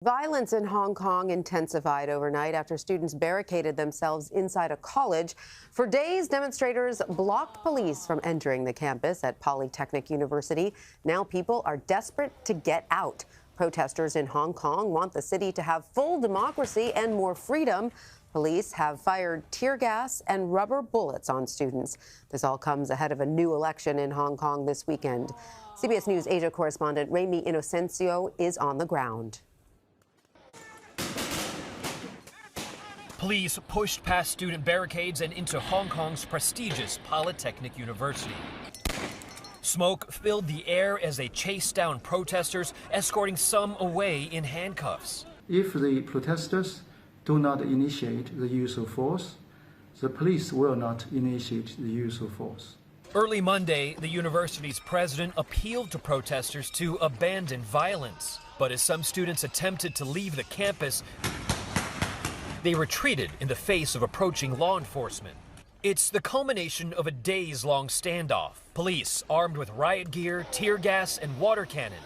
Violence in Hong Kong intensified overnight after students barricaded themselves inside a college. For days, demonstrators blocked police from entering the campus at Polytechnic University. Now people are desperate to get out. Protesters in Hong Kong want the city to have full democracy and more freedom. Police have fired tear gas and rubber bullets on students. This all comes ahead of a new election in Hong Kong this weekend. CBS News Asia correspondent Remy Inocencio is on the ground. Police pushed past student barricades and into Hong Kong's prestigious Polytechnic University. Smoke filled the air as they chased down protesters, escorting some away in handcuffs. If the protesters do not initiate the use of force, the police will not initiate the use of force. Early Monday, the university's president appealed to protesters to abandon violence. But as some students attempted to leave the campus, they retreated in the face of approaching law enforcement. It's the culmination of a days-long standoff. Police armed with riot gear, tear gas, and water cannons.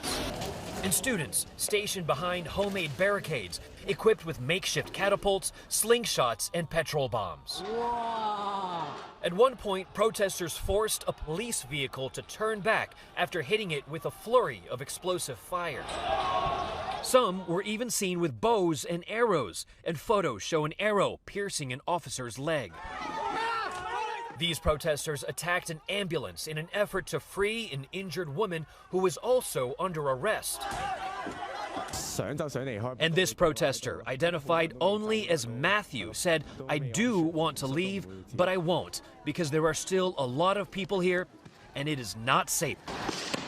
And students stationed behind homemade barricades, equipped with makeshift catapults, slingshots, and petrol bombs. Whoa. At one point, protesters forced a police vehicle to turn back after hitting it with a flurry of explosive fire. Some were even seen with bows and arrows, and photos show an arrow piercing an officer's leg. These protesters attacked an ambulance in an effort to free an injured woman who was also under arrest. And this protester, identified only as Matthew, said, "I do want to leave, but I won't, because there are still a lot of people here, and it is not safe."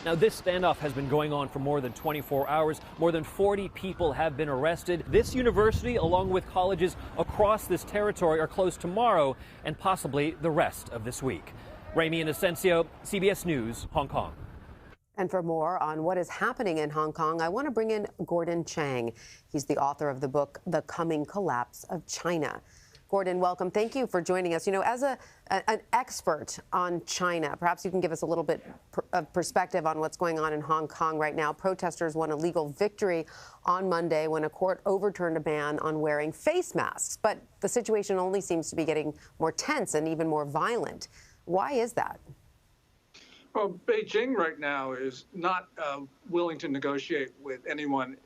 Now, this standoff has been going on for more than 24 hours. More than 40 people have been arrested. This university, along with colleges across this territory, are closed tomorrow and possibly the rest of this week. Remy Inocencio, CBS News, Hong Kong. And for more on what is happening in Hong Kong, I want to bring in Gordon Chang. He's the author of the book, The Coming Collapse of China. Gordon, welcome. Thank you for joining us. You know, as an expert on China, perhaps you can give us a little bit of perspective on what's going on in Hong Kong right now. Protesters won a legal victory on Monday when a court overturned a ban on wearing face masks. But the situation only seems to be getting more tense and even more violent. Why is that? Well, Beijing right now is not willing to negotiate with anyone.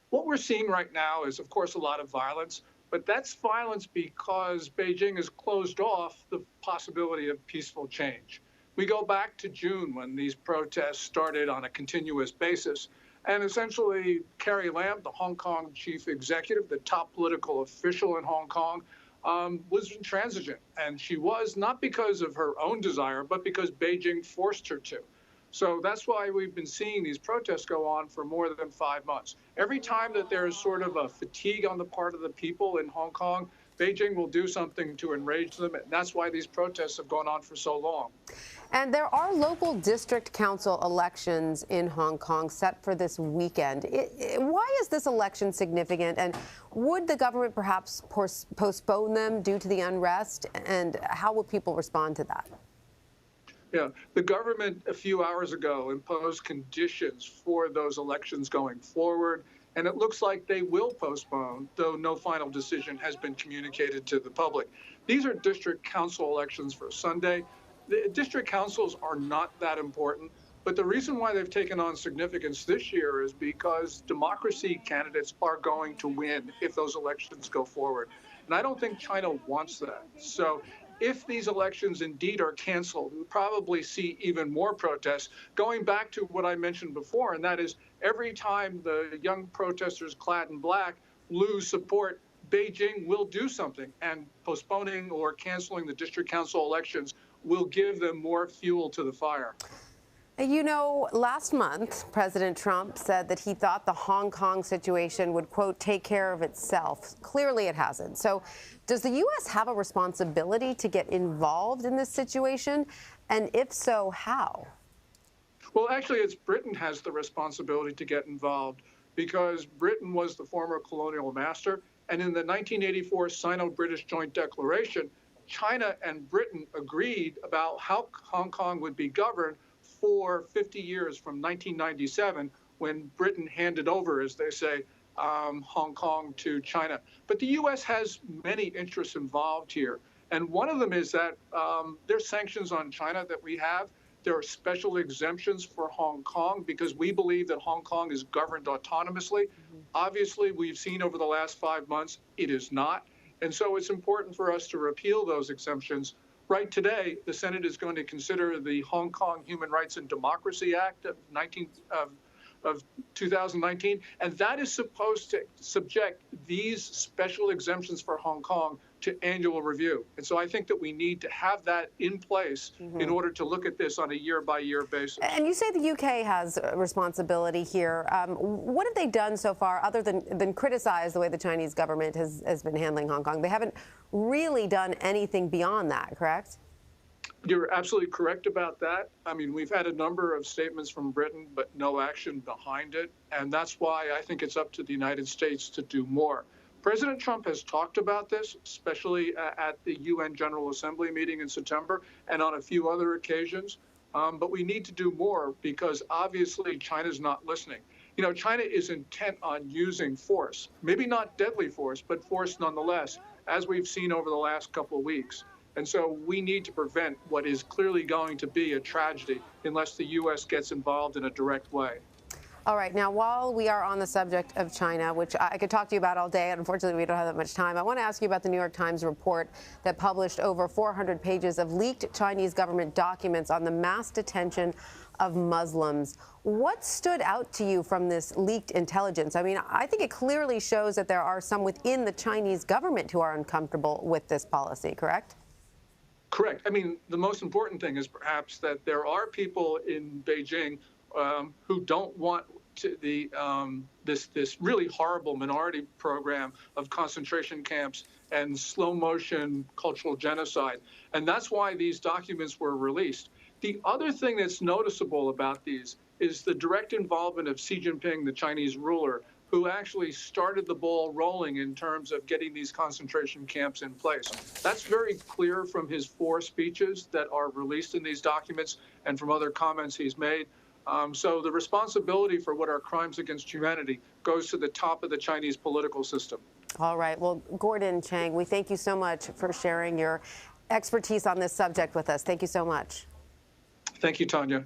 What we're seeing right now is, of course, a lot of violence. But that's violence because Beijing has closed off the possibility of peaceful change. We go back to June when these protests started on a continuous basis. And essentially, Carrie Lam, the Hong Kong chief executive, the top political official in Hong Kong, was intransigent. And she was not because of her own desire, but because Beijing forced her to. So that's why we've been seeing these protests go on for more than 5 months. Every time that there's sort of a fatigue on the part of the people in Hong Kong, Beijing will do something to enrage them. And that's why these protests have gone on for so long. And there are local district council elections in Hong Kong set for this weekend. Why is this election significant? And would the government perhaps postpone them due to the unrest? And how will people respond to that? Yeah, the government a few hours ago imposed conditions for those elections going forward, and it looks like they will postpone, though no final decision has been communicated to the public. These are district council elections for Sunday. The district councils are not that important, but the reason why they've taken on significance this year is because democracy candidates are going to win if those elections go forward. And I don't think China wants that. So if these elections indeed are canceled, we'll probably see even more protests, going back to what I mentioned before, and that is every time the young protesters clad in black lose support, Beijing will do something, and postponing or canceling the district council elections will give them more fuel to the fire. You know, last month, President Trump said that he thought the Hong Kong situation would, quote, take care of itself. Clearly it hasn't. So does the U.S. have a responsibility to get involved in this situation? And if so, how? Well, actually, it's Britain has the responsibility to get involved because Britain was the former colonial master. And in the 1984 Sino-British Joint Declaration, China and Britain agreed about how Hong Kong would be governed for 50 years from 1997, when Britain handed over, as they say, Hong Kong to China. But the U.S. has many interests involved here. And one of them is that there's sanctions on China that we have. There are special exemptions for Hong Kong because we believe that Hong Kong is governed autonomously. Obviously, we've seen over the last 5 months it is not. And so it's important for us to repeal those exemptions. Right today, the Senate is going to consider the Hong Kong Human Rights and Democracy Act of 2019, and that is supposed to subject these special exemptions for Hong Kong to annual review. And so I think that we need to have that in place in order to look at this on a year-by-year basis. And you say the UK has a responsibility here. What have they done so far other than criticize the way the Chinese government has been handling Hong Kong? They haven't really done anything beyond that, correct? You're absolutely correct about that. I mean, we've had a number of statements from Britain, but no action behind it. And that's why I think it's up to the United States to do more. President Trump has talked about this, especially at the UN General Assembly meeting in September and on a few other occasions. But we need to do more because obviously China's not listening. You know, China is intent on using force, maybe not deadly force, but force nonetheless, as we've seen over the last couple of weeks. And so we need to prevent what is clearly going to be a tragedy unless the U.S. gets involved in a direct way. All right. Now, while we are on the subject of China, which I could talk to you about all day, and unfortunately we don't have that much time, I want to ask you about the New York Times report that published over 400 pages of leaked Chinese government documents on the mass detention of Muslims. What stood out to you from this leaked intelligence? I mean, I think it clearly shows that there are some within the Chinese government who are uncomfortable with this policy, correct? Correct. I mean, the most important thing is perhaps that there are people in Beijing who don't want to this really horrible minority program of concentration camps and slow motion cultural genocide. And that's why these documents were released. The other thing that's noticeable about these is the direct involvement of Xi Jinping, the Chinese ruler, who actually started the ball rolling in terms of getting these concentration camps in place. That's very clear from his 4 speeches that are released in these documents and from other comments he's made. So the responsibility for what are crimes against humanity goes to the top of the Chinese political system. All right. Well, Gordon Chang, we thank you so much for sharing your expertise on this subject with us. Thank you so much. Thank you, Tanya.